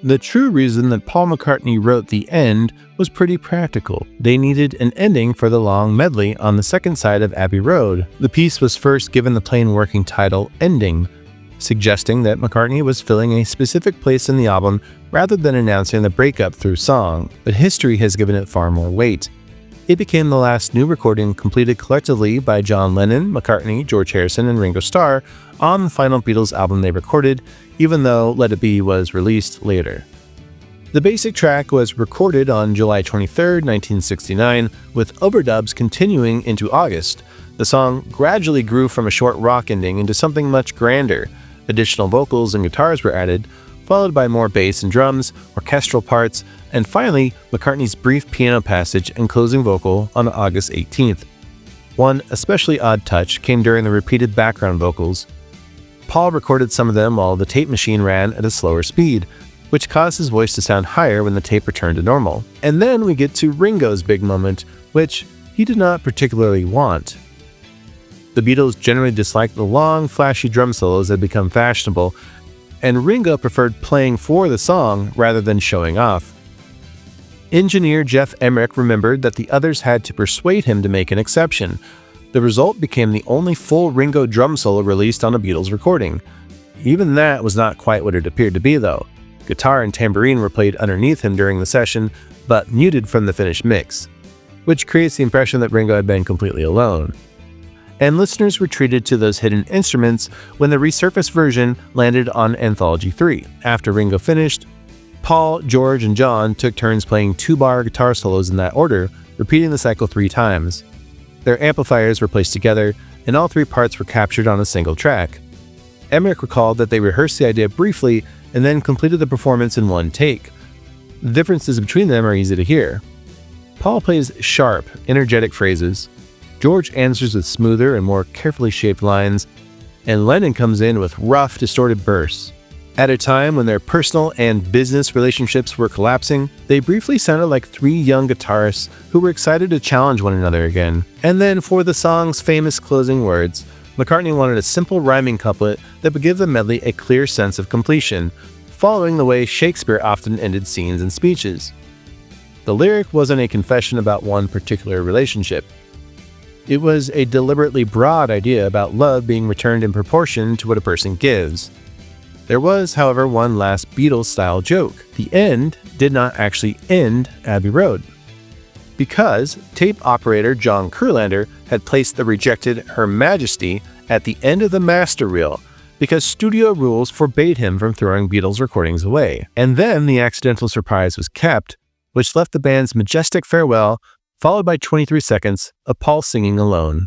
The true reason that Paul McCartney wrote the end was pretty practical. They needed an ending for the long medley on the second side of Abbey Road. The piece was first given the plain working title Ending, suggesting that McCartney was filling a specific place in the album rather than announcing the breakup through song, but history has given it far more weight. It became the last new recording completed collectively by John Lennon, McCartney, George Harrison, and Ringo Starr on the final Beatles album they recorded, even though Let It Be was released later. The basic track was recorded on July 23, 1969, with overdubs continuing into August. The song gradually grew from a short rock ending into something much grander. Additional vocals and guitars were added, followed by more bass and drums, orchestral parts, and finally, McCartney's brief piano passage and closing vocal on August 18th. One especially odd touch came during the repeated background vocals. Paul recorded some of them while the tape machine ran at a slower speed, which caused his voice to sound higher when the tape returned to normal. And then we get to Ringo's big moment, which he did not particularly want. The Beatles generally disliked the long, flashy drum solos that had become fashionable, and Ringo preferred playing for the song rather than showing off. Engineer Geoff Emerick remembered that the others had to persuade him to make an exception. The result became the only full Ringo drum solo released on a Beatles recording. Even that was not quite what it appeared to be, though. Guitar and tambourine were played underneath him during the session, but muted from the finished mix, which creates the impression that Ringo had been completely alone. And listeners were treated to those hidden instruments when the resurfaced version landed on Anthology 3. After Ringo finished, Paul, George, and John took turns playing 2-bar guitar solos in that order, repeating the cycle 3 times. Their amplifiers were placed together, and all 3 parts were captured on a single track. Emerick recalled that they rehearsed the idea briefly and then completed the performance in one take. The differences between them are easy to hear. Paul plays sharp, energetic phrases. George answers with smoother and more carefully shaped lines, and Lennon comes in with rough, distorted bursts. At a time when their personal and business relationships were collapsing, they briefly sounded like 3 young guitarists who were excited to challenge one another again. And then for the song's famous closing words, McCartney wanted a simple rhyming couplet that would give the medley a clear sense of completion, following the way Shakespeare often ended scenes and speeches. The lyric wasn't a confession about one particular relationship. It was a deliberately broad idea about love being returned in proportion to what a person gives. There was, however, one last Beatles-style joke. The end did not actually end Abbey Road, because tape operator John Kurlander had placed the rejected Her Majesty at the end of the master reel because studio rules forbade him from throwing Beatles recordings away. And then the accidental surprise was kept, which left the band's majestic farewell, followed by 23 seconds of Paul singing alone.